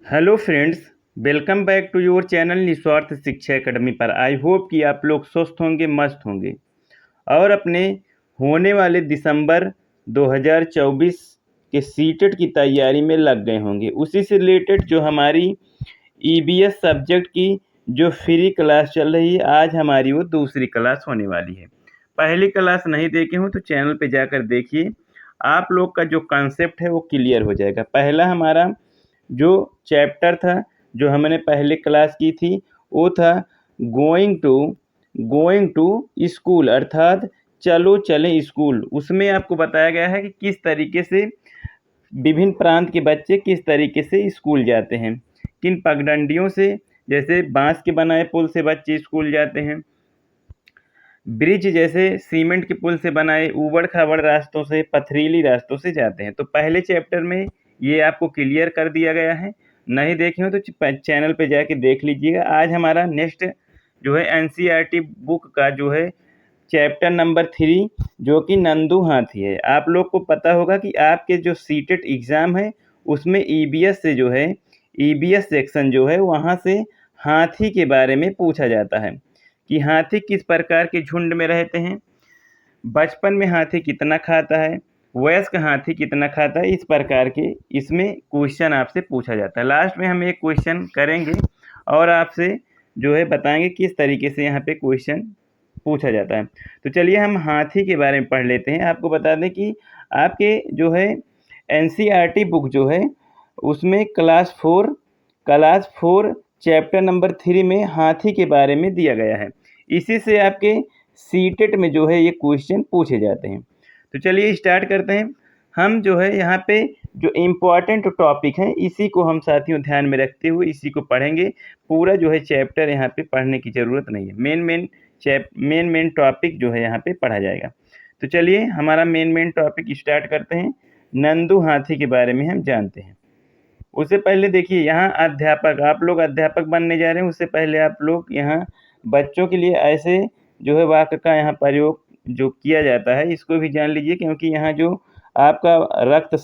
Hello friends, welcome back to your channel Niswarth Shiksha academy पर। I hope कि आप लोग स्वस्थ होंगे, मस्त होंगे और अपने होने वाले दिसंबर 2024 के सीटेट की तैयारी में लग गए होंगे। उसी से रिलेटेड जो हमारी ईबीएस सब्जेक्ट की जो फ्री क्लास चल रही है, आज हमारी वो दूसरी क्लास होने वाली है। पहली क्लास नहीं देखे हो तो चैनल पे जाकर देखिए, आप लोग का जो कॉन्सेप्ट है वो क्लियर हो जाएगा। पहला हमारा जो चैप्टर था, जो हमने पहले क्लास की थी, वो था गोइंग टू स्कूल, अर्थात चलो चलें स्कूल। उसमें आपको बताया गया है कि किस तरीके से विभिन्न प्रांत के बच्चे किस तरीके से स्कूल जाते हैं, किन पगडंडियों से, जैसे बांस के बनाए पुल से बच्चे स्कूल जाते हैं, ब्रिज जैसे सीमेंट के पुल से बनाए ऊबड़ खाबड़ रास्तों से, पथरीली रास्तों से जाते हैं। तो पहले चैप्टर में ये आपको क्लियर कर दिया गया है। नहीं देखे हो तो चैनल पे जाके देख लीजिएगा। आज हमारा नेक्स्ट जो है एनसीईआरटी बुक का जो है चैप्टर नंबर 3, जो कि नंदू हाथी है। आप लोग को पता होगा कि आपके जो सीटेट एग्ज़ाम है उसमें ईबीएस से जो है, ईबीएस सेक्शन जो है वहाँ से हाथी के बारे में पूछा जाता है कि हाथी किस प्रकार के झुंड में रहते हैं, बचपन में हाथी कितना खाता है, वयस्क हाथी कितना खाता है। इस प्रकार के इसमें क्वेश्चन आपसे पूछा जाता है। लास्ट में हम एक क्वेश्चन करेंगे और आपसे जो है बताएंगे किस तरीके से यहाँ पे क्वेश्चन पूछा जाता है। तो चलिए हम हाथी के बारे में पढ़ लेते हैं। आपको बता दें कि आपके जो है एनसीईआरटी बुक जो है उसमें क्लास 4 चैप्टर नंबर 3 में हाथी के बारे में दिया गया है। इसी से आपके सीटेट में जो है ये क्वेश्चन पूछे जाते हैं। तो चलिए स्टार्ट करते हैं। हम जो है यहाँ पे जो इम्पोर्टेंट टॉपिक हैं इसी को हम साथियों ध्यान में रखते हुए इसी को पढ़ेंगे। पूरा जो है चैप्टर यहाँ पे पढ़ने की ज़रूरत नहीं है। मेन टॉपिक जो है यहाँ पे पढ़ा जाएगा। तो चलिए हमारा मेन टॉपिक स्टार्ट करते हैं। नंदू हाथी के बारे में हम जानते हैं। उससे पहले देखिए, यहाँ अध्यापक, आप लोग अध्यापक बनने जा रहे हैं, उससे पहले आप लोग यहाँ बच्चों के लिए ऐसे जो है वाक्य का यहाँ प्रयोग जो किया जाता है इसको भी जान लीजिए, क्योंकि यहाँ जो आपका रक्त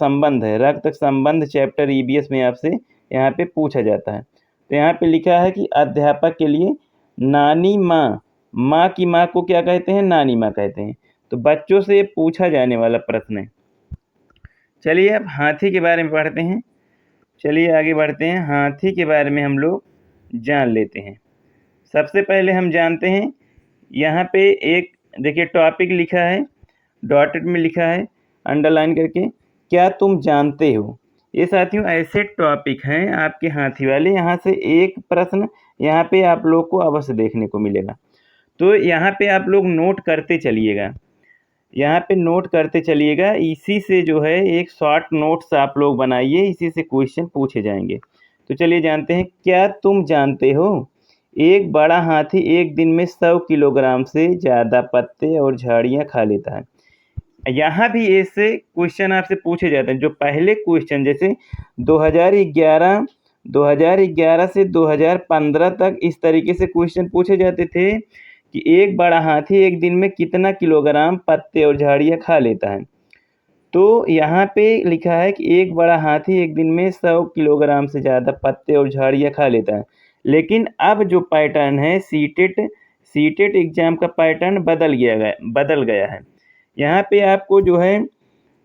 संबंध चैप्टर ईबीएस में आपसे यहाँ पे पूछा जाता है। तो यहाँ पे लिखा है कि अध्यापक के लिए नानी माँ, माँ की माँ को क्या कहते हैं? नानी माँ कहते हैं। तो बच्चों से पूछा जाने वाला प्रश्न है। चलिए अब हाथी के बारे में पढ़ते हैं। चलिए आगे बढ़ते हैं। हाथी के बारे में हम लोग जान लेते हैं। सबसे पहले हम जानते हैं, यहाँ पे एक देखिए टॉपिक लिखा है, डॉटेड में लिखा है अंडरलाइन करके, क्या तुम जानते हो। ये साथियों ऐसे टॉपिक हैं आपके हाथी वाले, यहाँ से एक प्रश्न यहाँ पे आप लोग को अवश्य देखने को मिलेगा। तो यहाँ पे आप लोग नोट करते चलिएगा, यहाँ पे नोट करते चलिएगा। इसी से जो है एक शॉर्ट नोट्स आप लोग बनाइए, इसी से क्वेश्चन पूछे जाएंगे। तो चलिए जानते हैं, क्या तुम जानते हो एक बड़ा हाथी एक दिन में 100 किलोग्राम से ज़्यादा पत्ते और झाड़ियाँ खा लेता है। यहाँ भी ऐसे क्वेश्चन आपसे पूछे जाते हैं। जो पहले क्वेश्चन जैसे 2011 से 2015 तक इस तरीके से क्वेश्चन पूछे जाते थे कि एक बड़ा हाथी एक दिन में कितना किलोग्राम पत्ते और झाड़ियाँ खा लेता है। तो यहाँ पे लिखा है कि एक बड़ा हाथी एक दिन में 100 किलोग्राम से ज़्यादा पत्ते और झाड़ियाँ खा लेता है। लेकिन अब जो पैटर्न है सीटेट एग्जाम का पैटर्न बदल गया है। यहाँ पे आपको जो है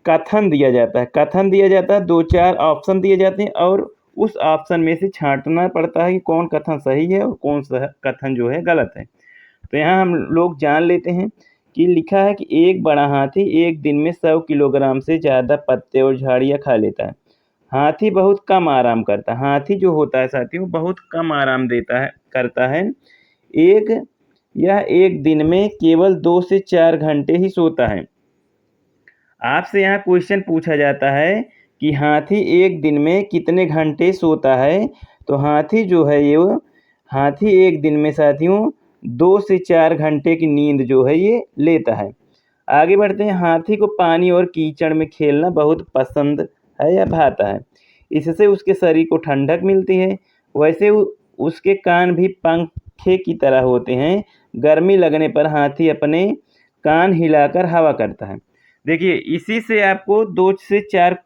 कथन दिया जाता है, 2-4 ऑप्शन दिए जाते हैं और उस ऑप्शन में से छांटना पड़ता है कि कौन कथन सही है और कौन सा कथन जो है गलत है। तो यहाँ हम लोग जान लेते हैं कि लिखा है कि एक बड़ा हाथी एक दिन में 100 किलोग्राम से ज़्यादा पत्ते और झाड़ियाँ खा लेता है। हाथी बहुत कम आराम करता है। हाथी जो होता है साथियों बहुत कम आराम करता है। यह एक दिन में केवल 2 से 4 घंटे ही सोता है। आपसे यहाँ क्वेश्चन पूछा जाता है कि हाथी एक दिन में कितने घंटे सोता है। तो हाथी एक दिन में साथियों 2 से 4 घंटे की नींद जो है ये लेता है। आगे बढ़ते हैं। हाथी को पानी और कीचड़ में खेलना बहुत पसंद है या भाता है। इससे उसके शरीर को ठंडक मिलती है। वैसे उसके कान भी पंखे की तरह होते हैं। गर्मी लगने पर हाथी अपने कान हिलाकर हवा करता है। देखिए इसी से आपको 2 से 4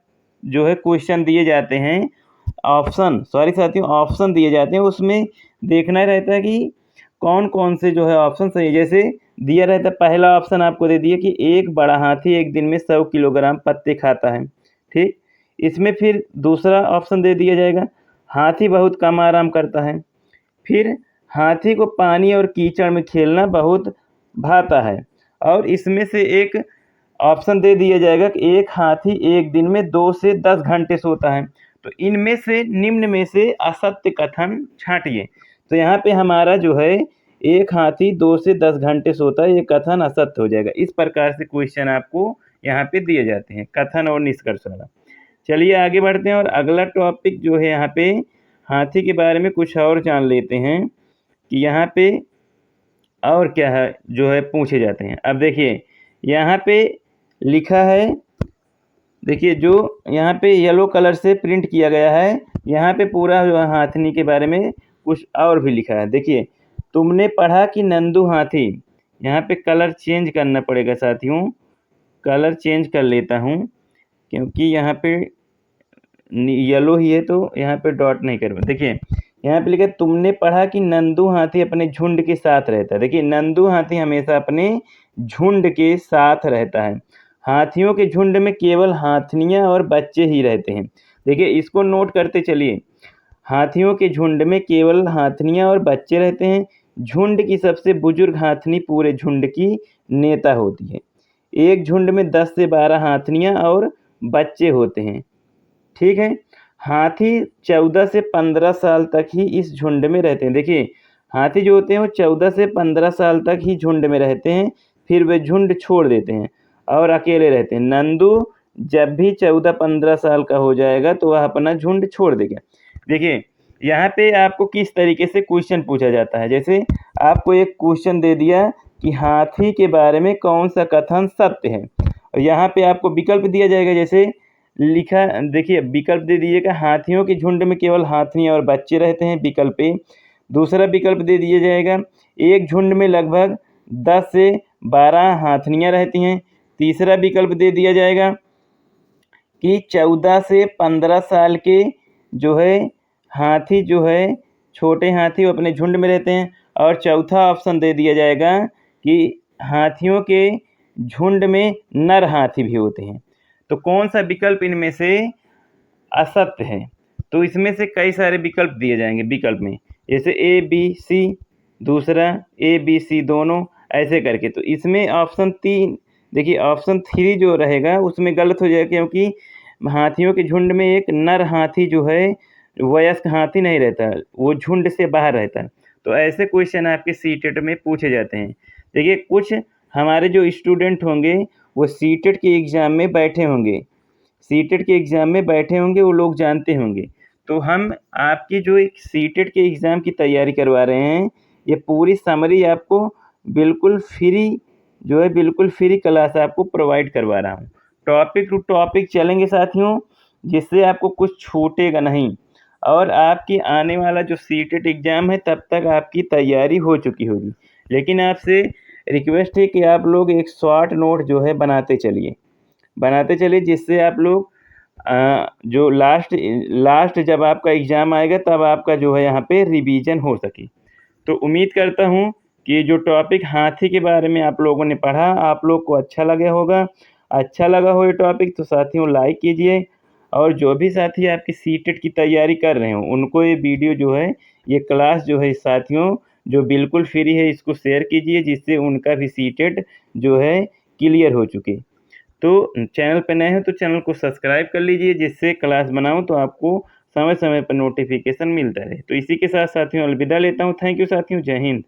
जो है क्वेश्चन दिए जाते हैं ऑप्शन सॉरी साथियों ऑप्शन दिए जाते हैं, उसमें देखना रहता है कि कौन कौन से जो है ऑप्शन सही है। जैसे दिया रहता है, पहला ऑप्शन आपको दे दिया कि एक बड़ा हाथी एक दिन में 100 किलोग्राम पत्ते खाता है, ठीक। इसमें फिर दूसरा ऑप्शन दे दिया जाएगा, हाथी बहुत कम आराम करता है। फिर हाथी को पानी और कीचड़ में खेलना बहुत भाता है। और इसमें से एक ऑप्शन दे दिया जाएगा कि एक हाथी एक दिन में 2 से 10 घंटे सोता है। तो इनमें से निम्न में से असत्य कथन छांटिए। तो यहाँ पे हमारा जो है एक हाथी 2 से 10 घंटे सोता है, ये कथन असत्य हो जाएगा। इस प्रकार से क्वेश्चन आपको यहाँ पे दिए जाते हैं, कथन और निष्कर्ष वाला। चलिए आगे बढ़ते हैं और अगला टॉपिक जो है यहाँ पे हाथी के बारे में कुछ और जान लेते हैं कि यहाँ पे और क्या है जो है पूछे जाते हैं। अब देखिए यहाँ पे लिखा है, देखिए जो यहाँ पे येलो कलर से प्रिंट किया गया है, यहाँ पे पूरा जो है हाथनी के बारे में कुछ और भी लिखा है। देखिए, तुमने पढ़ा कि नंदू हाथी, यहाँ पे कलर चेंज करना पड़ेगा साथियों, कलर चेंज कर लेता हूँ क्योंकि यहाँ पे येलो ही है तो यहाँ पे डॉट नहीं कर। देखिए यहाँ पे लिखा है, तुमने पढ़ा कि नंदू हाथी अपने झुंड के साथ रहता है। देखिए नंदू हाथी हमेशा अपने झुंड के साथ रहता है। हाथियों के झुंड में केवल हाथनियाँ और बच्चे ही रहते हैं। देखिए इसको नोट करते चलिए, हाथियों के झुंड में केवल हाथनियाँ और बच्चे रहते हैं। झुंड की सबसे बुजुर्ग हाथनी पूरे झुंड की नेता होती है। एक झुंड में 10 से 12 हाथनियाँ और बच्चे होते हैं, ठीक है। हाथी 14 से 15 साल तक ही इस झुंड में रहते हैं। देखिए हाथी जो होते हैं वो 14 से 15 साल तक ही झुंड में रहते हैं, फिर वे झुंड छोड़ देते हैं और अकेले रहते हैं। नंदू जब भी 14-15 साल का हो जाएगा तो वह अपना झुंड छोड़ देगा। देखिए यहाँ पे आपको किस तरीके से क्वेश्चन पूछा जाता है। जैसे आपको एक क्वेश्चन दे दिया कि हाथी के बारे में कौन सा कथन सत्य है, और यहाँ पे आपको विकल्प दिया जाएगा। जैसे लिखा, देखिए विकल्प दे दीजिएगा, हाथियों के झुंड में केवल हाथियाँ और बच्चे रहते हैं, विकल्प ए। दूसरा विकल्प दे दिया जाएगा, एक झुंड में लगभग 10 से 12 हाथनियाँ रहती हैं। तीसरा विकल्प दे दिया जाएगा कि 14 से 15 साल के जो है हाथी जो है छोटे हाथी वो अपने झुंड में रहते हैं। और चौथा ऑप्शन दे दिया जाएगा कि हाथियों के झुंड में नर हाथी भी होते हैं। तो कौन सा विकल्प इनमें से असत्य है? तो इसमें से कई सारे विकल्प दिए जाएंगे विकल्प में, जैसे ए बी सी, दूसरा ए बी सी दोनों, ऐसे करके। तो इसमें ऑप्शन 3, देखिए ऑप्शन 3 जो रहेगा उसमें गलत हो जाएगा, क्योंकि हाथियों के झुंड में एक नर हाथी जो है वयस्क हाथी नहीं रहता, वो झुंड से बाहर रहता है। तो ऐसे क्वेश्चन आपके सीटेट में पूछे जाते हैं। देखिए कुछ हमारे जो स्टूडेंट होंगे वो सीटेट के एग्ज़ाम में बैठे होंगे, सीटेट के एग्ज़ाम में बैठे होंगे, वो लोग जानते होंगे। तो हम आपकी जो एक सीटेट के एग्ज़ाम की तैयारी करवा रहे हैं, ये पूरी समरी आपको बिल्कुल फ्री जो है, बिल्कुल फ्री क्लास आपको प्रोवाइड करवा रहा हूँ। टॉपिक टू टॉपिक चलेंगे साथियों, जिससे आपको कुछ छूटेगा नहीं। और आपकी आने वाला जो सीटेट एग्ज़ाम है तब तक आपकी तैयारी हो चुकी होगी। लेकिन आपसे रिक्वेस्ट है कि आप लोग एक शॉर्ट नोट जो है बनाते चलिए, जिससे आप लोग जो लास्ट जब आपका एग्ज़ाम आएगा तब आपका जो है यहाँ पे रिवीजन हो सके। तो उम्मीद करता हूँ कि जो टॉपिक हाथी के बारे में आप लोगों ने पढ़ा आप लोग को अच्छा लगा होगा। अच्छा लगा हो ये टॉपिक तो साथियों लाइक कीजिए, और जो भी साथी आपकी सीटेट की तैयारी कर रहे हो उनको ये वीडियो जो है, ये क्लास जो है साथियों जो बिल्कुल फ्री है, इसको शेयर कीजिए, जिससे उनका भी सीटेट जो है क्लियर हो चुके। तो चैनल पे नए हो तो चैनल को सब्सक्राइब कर लीजिए, जिससे क्लास बनाऊं तो आपको समय समय पर नोटिफिकेशन मिलता रहे। तो इसी के साथ साथियों अलविदा लेता हूं। थैंक यू साथियों, जय हिंद।